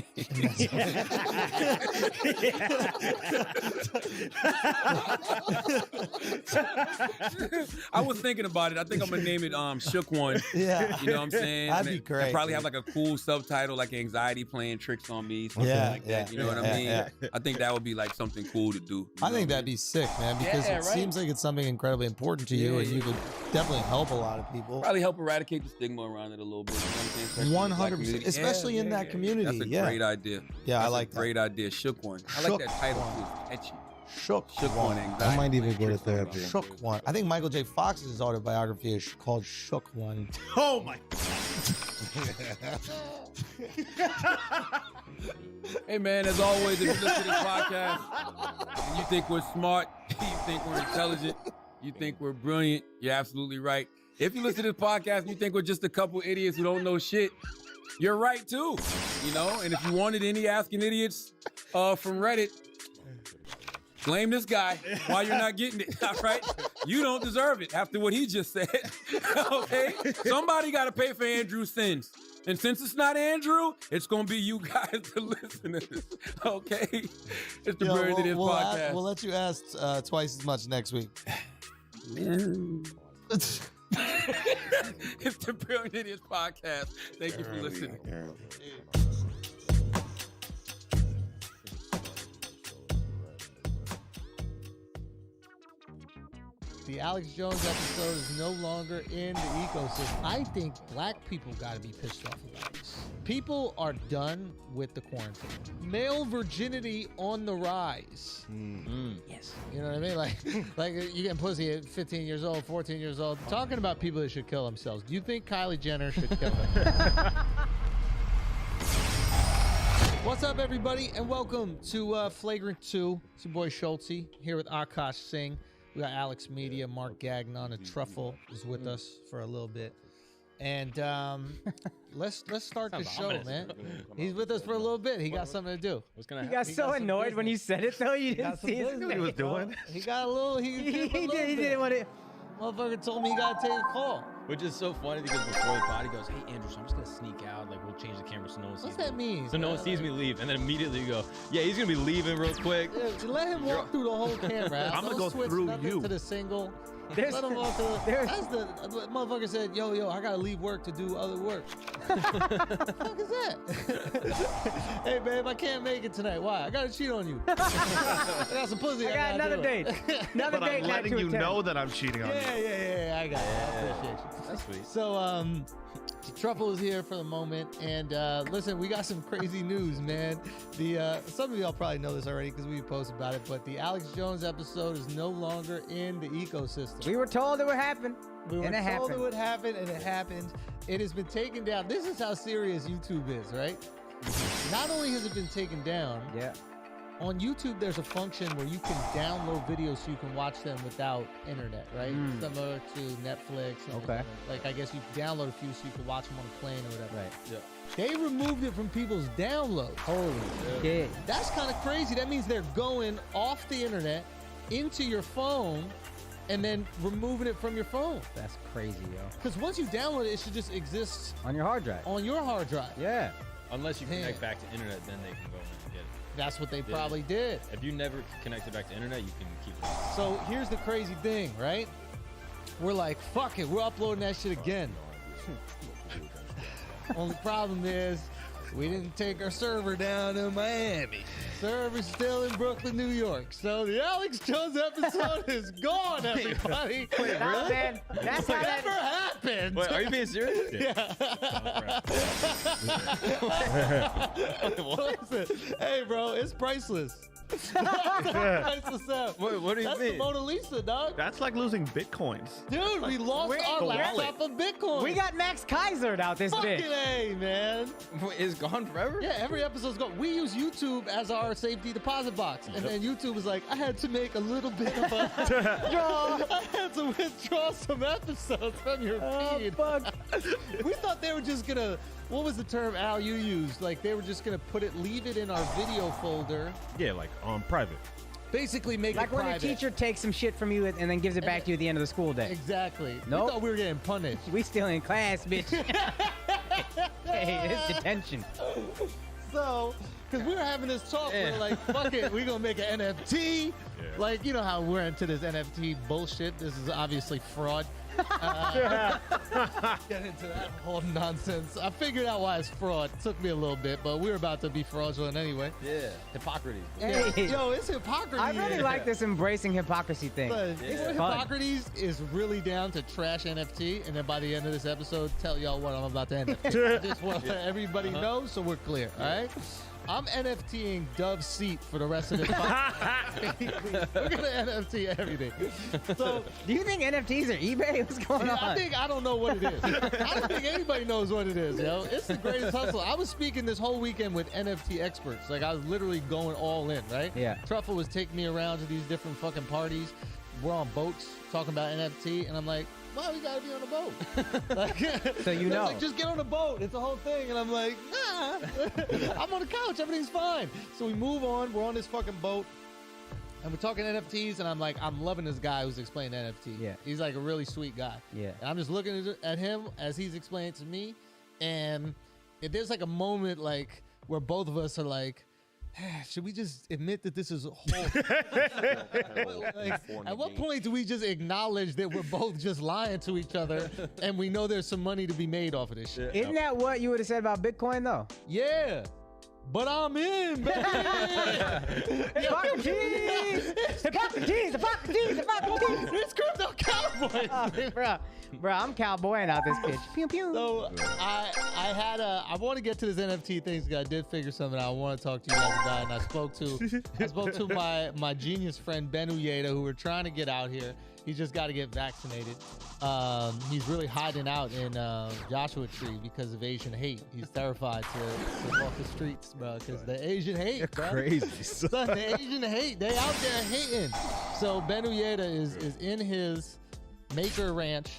I was thinking about it. I think I'm gonna name it Shook One. Yeah. You know what I'm saying? That'd be And great, probably dude. have like a cool subtitle, like anxiety playing tricks on me, something Yeah, like that. You know what I yeah, mean? yeah. I think that would be like something cool to do. I think that'd be sick, man, because Yeah, it right. seems like it's something incredibly important to you, Yeah, and you could definitely help a lot of people. probably help eradicate the stigma around it a little bit. You know what I'm saying? Especially in the black 100%, community. especially in that community. That's a Yeah. great idea. Yeah, I That's like a that. great idea. Shook One. I Shook like that title One. too. It's catchy. Shook Shook One. Anxiety I might even playing go to tricks on me. therapy. Shook One. I think Michael J. Fox's autobiography is called Shook One. Oh my. Hey man, as always, if you listen to this podcast and you think we're smart, you think we're intelligent, you think we're brilliant, you're absolutely right. If you listen to this podcast and you think we're just a couple idiots who don't know shit, you're right too. You know, and if you wanted any Asking Idiots from Reddit, blame this guy while you're not getting it. All right? You don't deserve it after what he just said. Okay? Somebody got to pay for Andrew's sins. And since it's not Andrew, it's going to be you guys to listen to this. Okay? It's the Brilliant Idiots podcast. We'll let you ask twice as much next week. It's the Brilliant Idiots podcast. Thank you for listening. The Alex Jones episode is no longer in the ecosystem. I think black people got to be pissed off about this. People are done with the quarantine. Male virginity on the rise. Yes. You know what I mean? Like you getting pussy at 15 years old, 14 years old. Talking about people that should kill themselves. Do you think Kylie Jenner should kill them? What's up, everybody, and welcome to Flagrant 2. It's your boy Schultze here with Akash Singh. We got Alex Media, Mark Gagnon, and Truffle is with us for a little bit. And let's start the show, man. He's with us for a little bit. He got something to do. What's gonna You happen? got so annoyed when you said it, though. You didn't see his business, face. was doing. He got a little. He He didn't want it. Motherfucker told me he got to take a call. Which is so funny because before the pod, he goes, "Hey Andrew, so I'm just gonna sneak out. Like we'll change the camera so no one sees What's that me." mean? So no one sees me leave, and then immediately you go, "Yeah, he's gonna be leaving real quick." Yeah, let him walk through the whole camera. I'm gonna Don't go switch through nothing you. to the single. There's- Let him walk through. there's- That's the motherfucker said, yo, I gotta leave work to do other work. What the fuck is that? Hey, babe, I can't make it tonight. Why? I gotta cheat on you. I got some pussy. I got gotta another do it. date. Another But date. I'm letting you know that I'm cheating on you. Yeah, I got it. I appreciate you. That's sweet. So, Truffle is here for the moment, and listen, we got some crazy news, man. The some of y'all probably know this already because we posted about it, but the Alex Jones episode is no longer in the ecosystem. We were told it would happen. We were And it told happened. it would happen, and it happened. It has been taken down. This is how serious YouTube is, right? Not only has it been taken down, Yeah. on YouTube, there's a function where you can download videos so you can watch them without internet, right? Similar to Netflix. and Okay. Like, I guess you download a few so you can watch them on a plane or whatever. Right. Yeah. They removed it from people's downloads. Holy shit. That's kind of crazy. That means they're going off the internet into your phone and then removing it from your phone. That's crazy, yo. Because once you download it, it should just exist On your hard drive. on your hard drive. Yeah. Unless you Man. connect back to internet, then they can go in and get it. That's what they Yeah. probably did. If you never connected back to internet, you can keep it. So here's the crazy thing, right? We're like, fuck it, we're uploading that shit again. Only problem is, we didn't take our server down in Miami. Server's still in Brooklyn, New York. So the Alex Jones episode is gone, everybody. Nah, man. That's how Never that. happened. Wait, are you being serious? Listen, hey, bro, it's priceless. Priceless out. What do you That's mean? the Mona Lisa, dog. That's like losing bitcoins. Dude, we lost We're- our the laptop of Bitcoin. We got Max Kaiser out this fucking bitch. A, man. It's gone forever? Yeah, every episode's gone. We use YouTube as our safety deposit box. And then YouTube was like, I had to make a little bit of a withdraw. I had to withdraw some episodes from your Oh, feed. fuck. We thought they were just gonna, what was the term, Al, you used? Like they were just gonna leave it in our video folder. Yeah, like private. Basically, make Like it when a private. teacher takes some shit from you and then gives it back to you at the end of the school day. Exactly. Nope. We thought we were getting punished. We still in class, bitch. Hey, it's detention. So, because we were having this talk, we're like, fuck it, we're going to make an NFT. Like, you know how we're into this NFT bullshit. This is obviously fraud. Get into that whole nonsense. I figured out why it's fraud. It took me a little bit, but we were about to be fraudulent anyway. Yeah, Hippocrates. Hey. Yo, it's hypocrisy. I really like this embracing hypocrisy thing. But It's fun. Hippocrates is really down to trash NFT, and then by the end of this episode, tell y'all what I'm about to NFT. Just want to let everybody know so we're clear, all right? I'm NFTing Dove's seat for the rest of this podcast. We're going to NFT everything. So, Do you think NFTs are eBay? What's going on? I don't know what it is. I don't think anybody knows what it is, yo. It's the greatest hustle. I was speaking this whole weekend with NFT experts. Like, I was literally going all in, right? Yeah. Truffle was taking me around to these different fucking parties. We're on boats talking about NFT, and I'm like, why we gotta be on a boat? Like, So you they're know. like, just get on a boat. It's a whole thing. And I'm like, nah. I'm on the couch. Everything's fine. So we move on. We're on this fucking boat. And we're talking NFTs, and I'm like, I'm loving this guy who's explaining NFT. Yeah. He's like a really sweet guy. Yeah. And I'm just looking at him as he's explaining to me. And there's like a moment like where both of us are like, should we just admit that this is a whole like, at what point do we just acknowledge that we're both just lying to each other and we know there's some money to be made off of this shit? Isn't that what you would have said about Bitcoin, though? Yeah. But I'm in, baby. Hippocrates! Hippocrates! Hippocrates! Hippocrates! It's Crypto Cowboy. Bro, I'm cowboying out this bitch. Pew pew. So I want to get to this NFT things because I did figure something out. I want to talk to you guys about it. And I spoke to my genius friend Ben YuGiOh, who we're trying to get out here. He's just got to get vaccinated. He's really hiding out in Joshua Tree because of Asian hate. He's terrified to walk the streets, bro, because the Asian hate, bro. Crazy. Son, the Asian hate. They out there hating. So Ben YuGiOh is in his Maker Ranch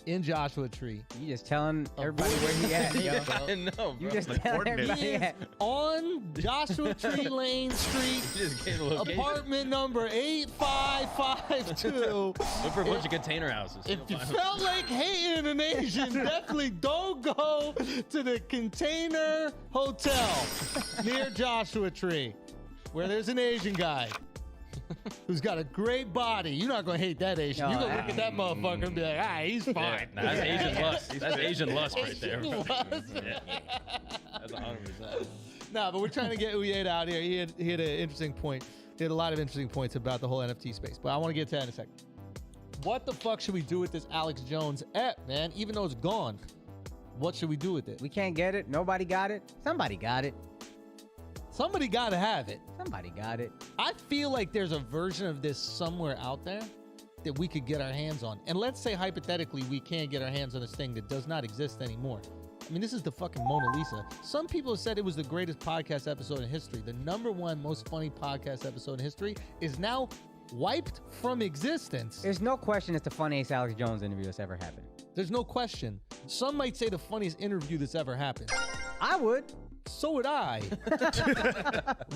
in Joshua Tree. You just telling everybody where he at, yo. I know, bro. You just telling everybody He is at. on Joshua Tree Lane Street, You just gave a location. apartment number 8552. Look for a bunch of container houses. If you felt like hating an Asian, definitely don't go to the Container Hotel near Joshua Tree, where there's an Asian guy who's got a great body. You're not gonna hate that Asian. You're gonna look at that motherfucker and be like, he's fine. Nah, that's Asian lust. That's Asian lust right there. Asian lust. Yeah. That's 100%. Nah, but we're trying to get YuGiOh out here. He had an interesting point. He had a lot of interesting points about the whole NFT space, but I want to get to that in a second. What the fuck should we do with this Alex Jones app, man? Even though it's gone, what should we do with it? We can't get it. Nobody got it. Somebody got it. Somebody got to have it. Somebody got it. I feel like there's a version of this somewhere out there that we could get our hands on. And let's say hypothetically we can get our hands on this thing that does not exist anymore. I mean, this is the fucking Mona Lisa. Some people have said it was the greatest podcast episode in history. The #1 most funny podcast episode in history is now wiped from existence. There's no question it's the funniest Alex Jones interview that's ever happened. There's no question. Some might say the funniest interview that's ever happened. I would. So would I.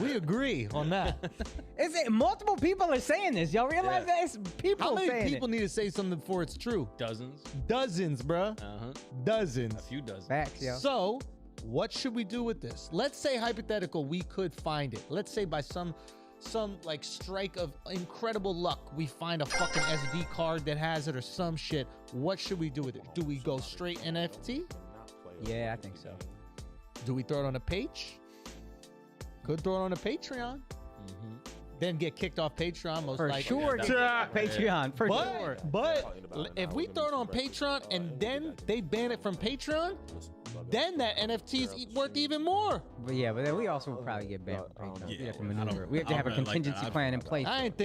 We agree on that. Is it multiple people are saying this? Y'all realize that it's people How saying many people it. need to say something before it's true? Dozens. Dozens, bruh. Uh-huh. Dozens. A few dozen. Facts, yo. So, what should we do with this? Let's say hypothetical, we could find it. Let's say by some like strike of incredible luck, we find a fucking SD card that has it or some shit. What should we do with it? Do we go straight NFT? Yeah, I think so. Do we throw it on a page? Could throw it on a Patreon. Then get kicked off Patreon most For likely. sure, Patreon. For sure. But if we throw it on Patreon and then they ban it from Patreon, then that NFT is worth even more. But yeah, but then we also will probably get banned from Patreon. We have to maneuver. We have to have a I'm like, contingency plan in place. I ain't think